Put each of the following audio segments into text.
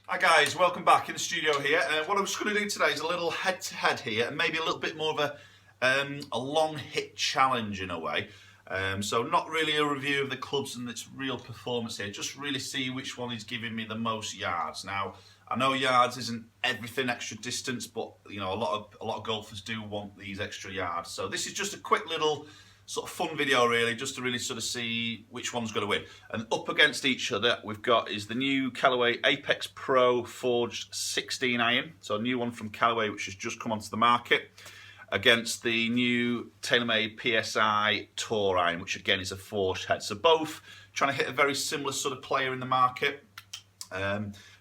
Hi guys, welcome back in the studio here. What I'm just going to do today is a little head-to-head here, and maybe a little bit more of a long hit challenge in a way. So not really a review of the clubs and its real performance here, just really see which one is giving me the most yards. Now, I know yards isn't everything, extra distance, but you know a lot of golfers do want these extra yards. So this is just a quick little sort of fun video really, just to really sort of see which one's going to win. And up against each other we've got is the new Callaway Apex Pro forged 16 iron, so a new one from Callaway which has just come onto the market, against the new TaylorMade PSi Tour Iron, which again is a forged head. So both trying to hit a very similar sort of player in the market.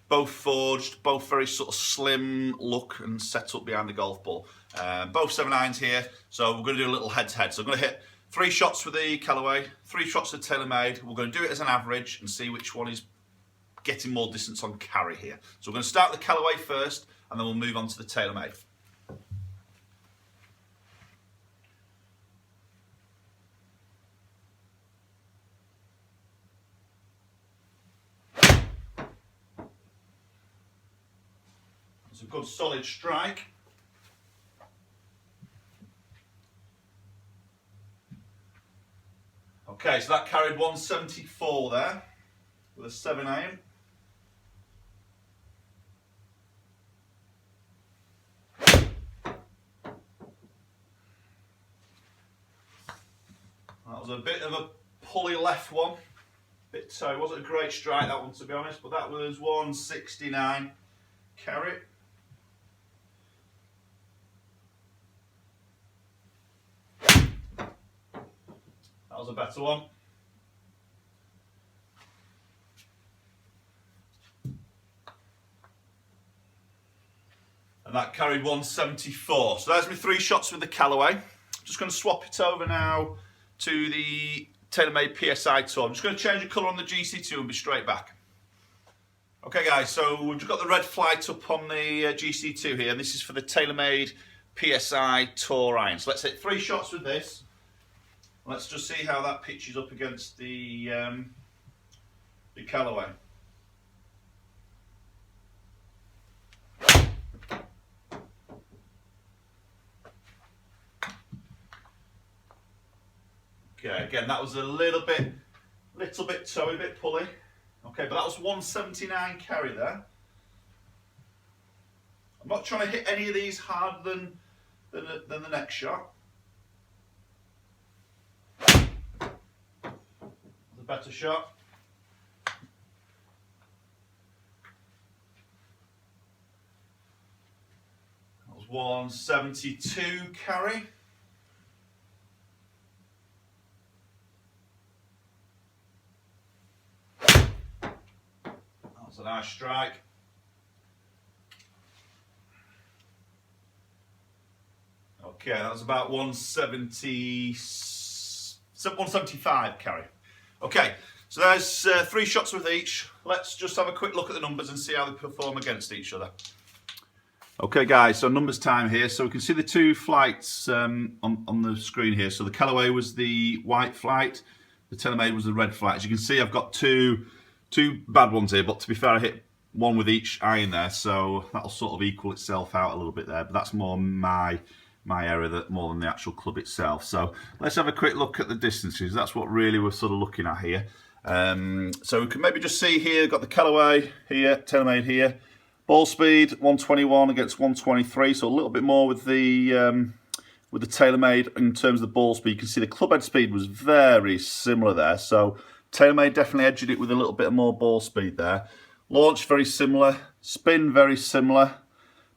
Both forged, both very sort of slim look and set up behind the golf ball. Both 7 irons here, so we're going to do a little head-to-head. So I'm going to hit 3 shots with the Callaway, 3 shots with TaylorMade. We're going to do it as an average and see which one is getting more distance on carry here. So we're going to start with the Callaway first, and then we'll move on to the TaylorMade. It's a good solid strike. Okay, so that carried 174 there with a 7 iron. That was a bit of a pulley left one. It wasn't a great strike that one, to be honest, but that was 169 carry. That was a better one. And that carried 174. So there's my 3 shots with the Callaway. I'm just going to swap it over now to the TaylorMade PSi Tour. I'm just going to change the colour on the GC2 and be straight back. Okay guys, so we've just got the red flight up on the GC2 here, and this is for the TaylorMade PSi Tour Iron. So let's hit 3 shots with this. Let's just see how that pitches up against the Callaway. Okay, again that was a little bit toey, bit pulley. Okay, but that was 179 carry there. I'm not trying to hit any of these harder than the next shot. Better shot. That was 172 carry. That was a nice strike. Okay, that was about 175 carry. Okay, so there's 3 shots with each. Let's just have a quick look at the numbers and see how they perform against each other. Okay guys, so numbers time here. So we can see the 2 flights on the screen here. So the Callaway was the white flight, the TaylorMade was the red flight. As you can see, I've got two bad ones here, but to be fair, I hit 1 with each iron there, so that'll sort of equal itself out a little bit there, but that's more my error more than the actual club itself. So let's have a quick look at the distances. That's what really we're sort of looking at here. So we can maybe just see here, got the Callaway here, TaylorMade here. Ball speed 121 against 123, so a little bit more with the TaylorMade in terms of the ball speed. You can see the club head speed was very similar there, so TaylorMade definitely edged it with a little bit more ball speed there. Launch very similar, spin very similar,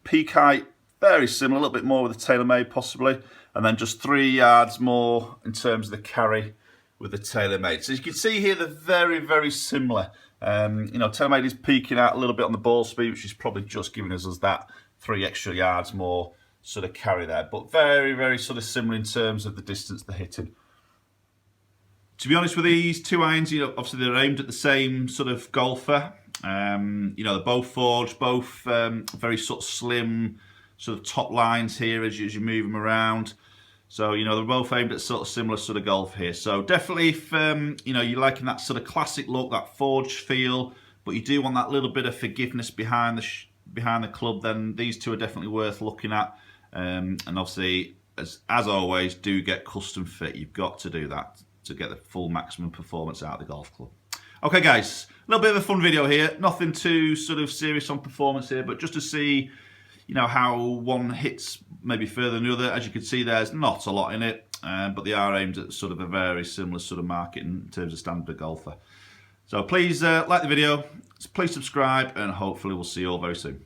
peak height very similar, a little bit more with the TaylorMade possibly, and then just 3 yards more in terms of the carry with the TaylorMade. So you can see here they're very, very similar. You know, TaylorMade is peaking out a little bit on the ball speed, which is probably just giving us that 3 extra yards more sort of carry there, but very, very sort of similar in terms of the distance they're hitting. To be honest with these 2 irons, you know, obviously they're aimed at the same sort of golfer. You know, they're both forged, both very sort of slim sort of top lines here as you move them around. So, you know, they're both aimed at sort of similar sort of golf here. So definitely if, you know, you're liking that sort of classic look, that forged feel, but you do want that little bit of forgiveness behind the club, then these two are definitely worth looking at. And obviously, as always, do get custom fit. You've got to do that to get the full maximum performance out of the golf club. Okay guys, a little bit of a fun video here. Nothing too sort of serious on performance here, but just to see, you know, how one hits maybe further than the other. As you can see, there's not a lot in it, but they are aimed at sort of a very similar sort of market in terms of standard golfer. So please like the video, please subscribe, and hopefully we'll see you all very soon.